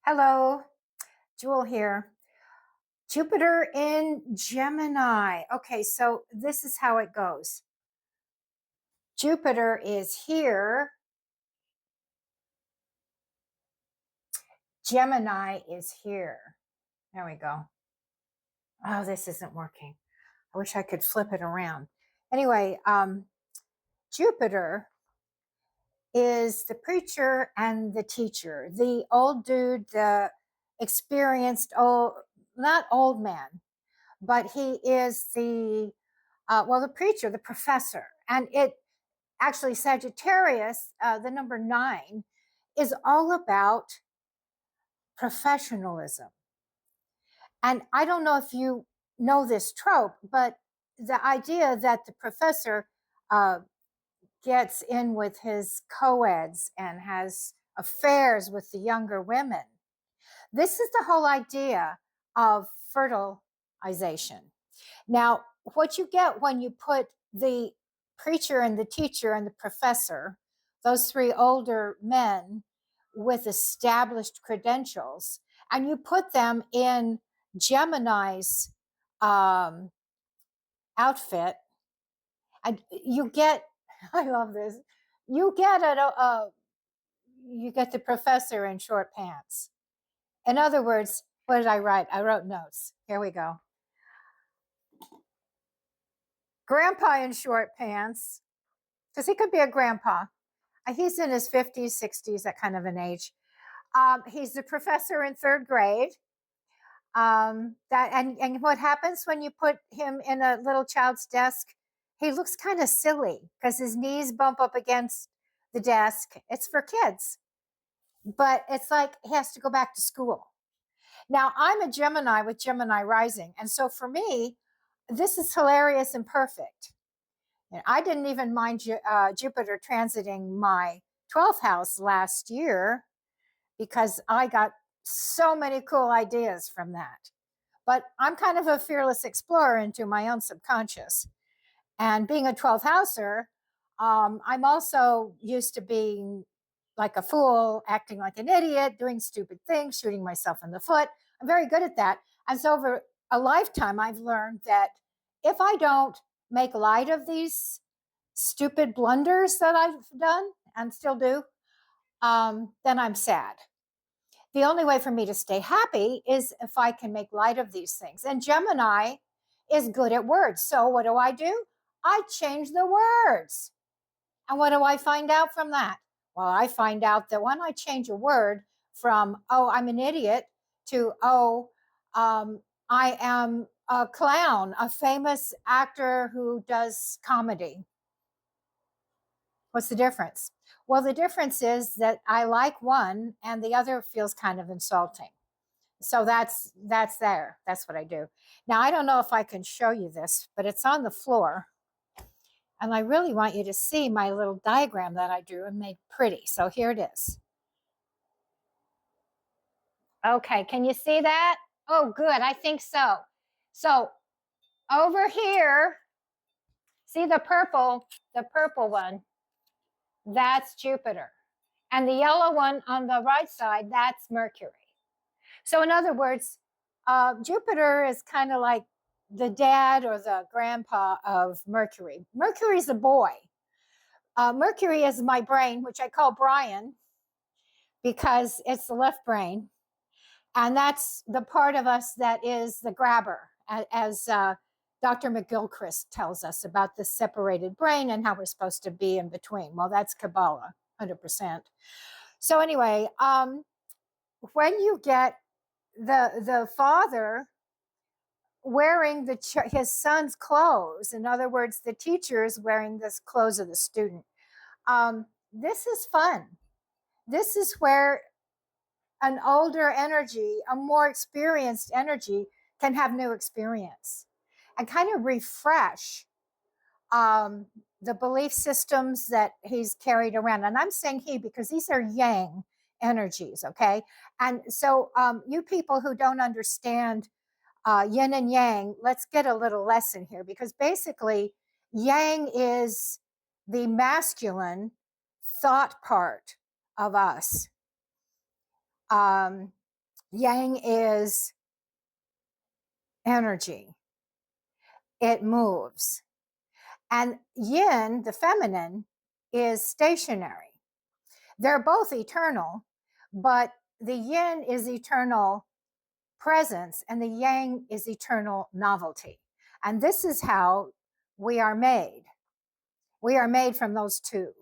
Hello, Jewel here. Jupiter in Gemini. Okay, so this is how it goes. Jupiter is here. Gemini is here. There we go. Oh, this isn't working. I wish I could flip it around. Anyway, Jupiter is the preacher and the teacher, the old dude, the experienced old, not old man, but he is the preacher, the professor. And it actually, Sagittarius, the number 9, is all about professionalism. And I don't know if you know this trope, but the idea that the professor uh, gets in with his co-eds and has affairs with the younger women. This is the whole idea of fertilization. Now, what you get when you put the preacher and the teacher and the professor, those three older men with established credentials, and you put them in Gemini's outfit, and you get, I love this, you get you get the professor in short pants. In other words, what did I write? I wrote notes. Here we go. Grandpa in short pants, because he could be a grandpa. He's in his 50s, 60s, that kind of an age. He's the professor in third grade. And what happens when you put him in a little child's desk? He looks kind of silly because his knees bump up against the desk. It's for kids, but it's like he has to go back to school. Now, I'm a Gemini with Gemini rising. And so for me, this is hilarious and perfect. And I didn't even mind Jupiter transiting my 12th house last year because I got so many cool ideas from that. But I'm kind of a fearless explorer into my own subconscious. And being a 12th houser, I'm also used to being like a fool, acting like an idiot, doing stupid things, shooting myself in the foot. I'm very good at that. And so over a lifetime, I've learned that if I don't make light of these stupid blunders that I've done and still do, then I'm sad. The only way for me to stay happy is if I can make light of these things. And Gemini is good at words. So what do? I change the words. And what do I find out from that? Well, I find out that when I change a word from, oh, I'm an idiot, to, oh, I am a clown, a famous actor who does comedy. What's the difference? Well, the difference is that I like one and the other feels kind of insulting. So that's there. That's what I do. Now, I don't know if I can show you this, but it's on the floor. And I really want you to see my little diagram that I drew and made pretty. So here it is. Okay, can you see that? Oh, good. I think so. So over here, see the purple one? That's Jupiter. And the yellow one on the right side, that's Mercury. So in other words, Jupiter is kind of like the dad or the grandpa of Mercury. Mercury's a boy. Mercury is my brain, which I call Brian because it's the left brain. And that's the part of us that is the grabber, as Dr. McGilchrist tells us about the separated brain and how we're supposed to be in between. Well, that's Kabbalah, 100%. So anyway, when you get the father wearing his son's clothes, in other words, the teacher is wearing the clothes of the student, this is fun. This is where an older energy, a more experienced energy, can have new experience and kind of refresh the belief systems that he's carried around. And I'm saying he because these are yang energies, okay? And so you people who don't understand yin and yang, let's get a little lesson here because basically yang is the masculine thought part of us. Yang is energy. It moves. And yin, the feminine, is stationary. They're both eternal, but the yin is eternal presence and the yang is eternal novelty. And this is how we are made. We are made from those two.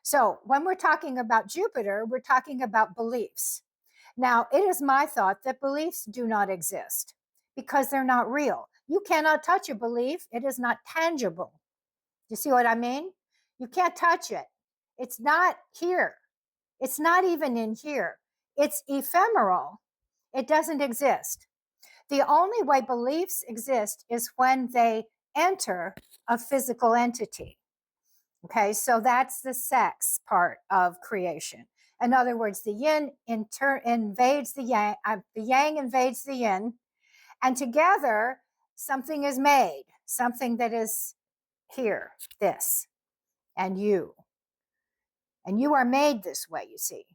So when we're talking about Jupiter, we're talking about beliefs. Now, it is my thought that beliefs do not exist because they're not real. You cannot touch a belief. It is not tangible. You see what I mean? You can't touch it. It's not here. It's not even in here. It's ephemeral. It doesn't exist. The only way beliefs exist is when they enter a physical entity. Okay, so that's the sex part of creation. In other words, the yin invades the yang invades the yin, and together something is made, something that is here, this, and you. And you are made this way, you see.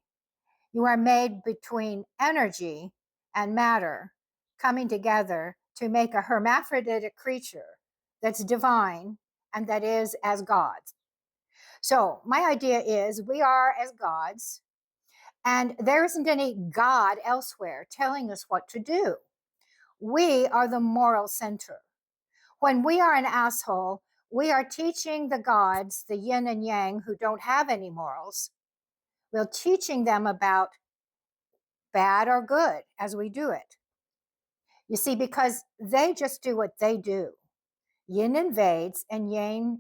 You are made between energy and matter coming together to make a hermaphroditic creature that's divine and that is as gods. So my idea is we are as gods, and there isn't any God elsewhere telling us what to do. We are the moral center. When we are an asshole, we are teaching the gods, the yin and yang, who don't have any morals, we're teaching them about bad or good as we do it. You see, because they just do what they do. Yin invades and yang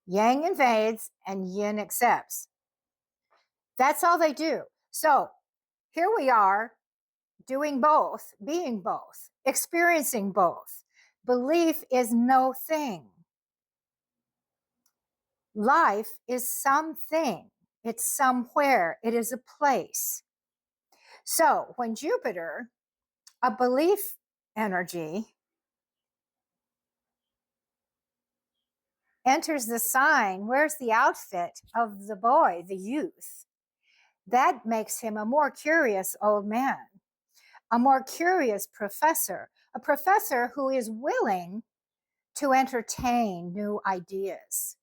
invades and yin accepts. That's all they do. So here we are doing both, being both, experiencing both. Belief is no thing. Life is something. It's somewhere. It is a place. So when Jupiter, a belief energy, enters the sign, wears the outfit of the boy, the youth, that makes him a more curious old man, a more curious professor, a professor who is willing to entertain new ideas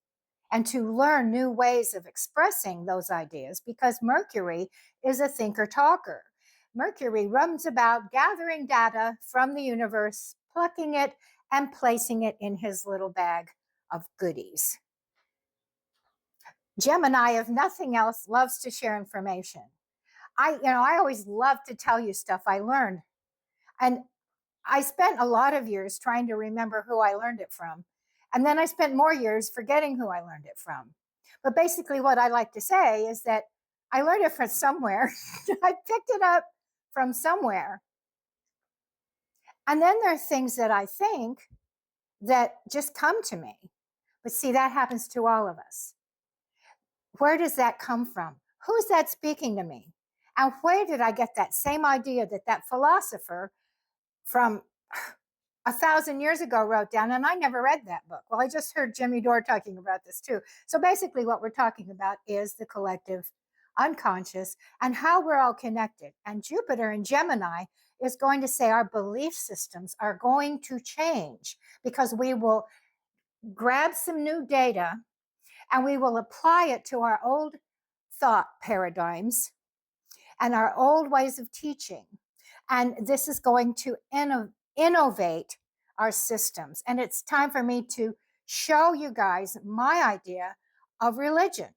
and to learn new ways of expressing those ideas, because Mercury is a thinker-talker. Mercury roams about gathering data from the universe, plucking it and placing it in his little bag of goodies. Gemini, if nothing else, loves to share information. I always love to tell you stuff I learned. And I spent a lot of years trying to remember who I learned it from. And then I spent more years forgetting who I learned it from. But basically what I like to say is that I learned it from somewhere. I picked it up from somewhere. And then there are things that I think that just come to me. But see, that happens to all of us. Where does that come from? Who's that speaking to me? And where did I get that same idea that that philosopher from 1,000 years ago wrote down? And I never read that book. Well, I just heard Jimmy Dore talking about this too. So basically what we're talking about is the collective unconscious and how we're all connected. And Jupiter in Gemini is going to say our belief systems are going to change because we will grab some new data and we will apply it to our old thought paradigms and our old ways of teaching. And this is going to innovate our systems. And it's time for me to show you guys my idea of religion.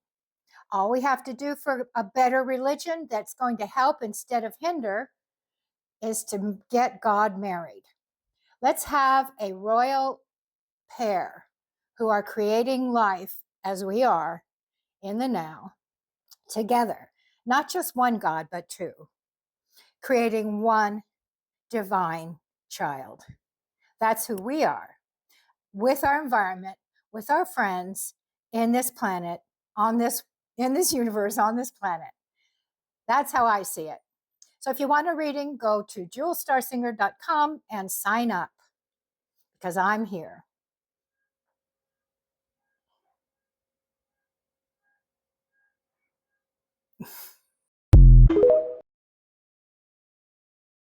All we have to do for a better religion that's going to help instead of hinder is to get God married. Let's have a royal pair who are creating life as we are in the now together, not just one God, but two, creating one divine child. That's who we are, with our environment, with our friends, in this planet, in this universe, on this planet. That's how I see it. So if you want a reading, go to jewellstarsinger.com and sign up, because I'm here.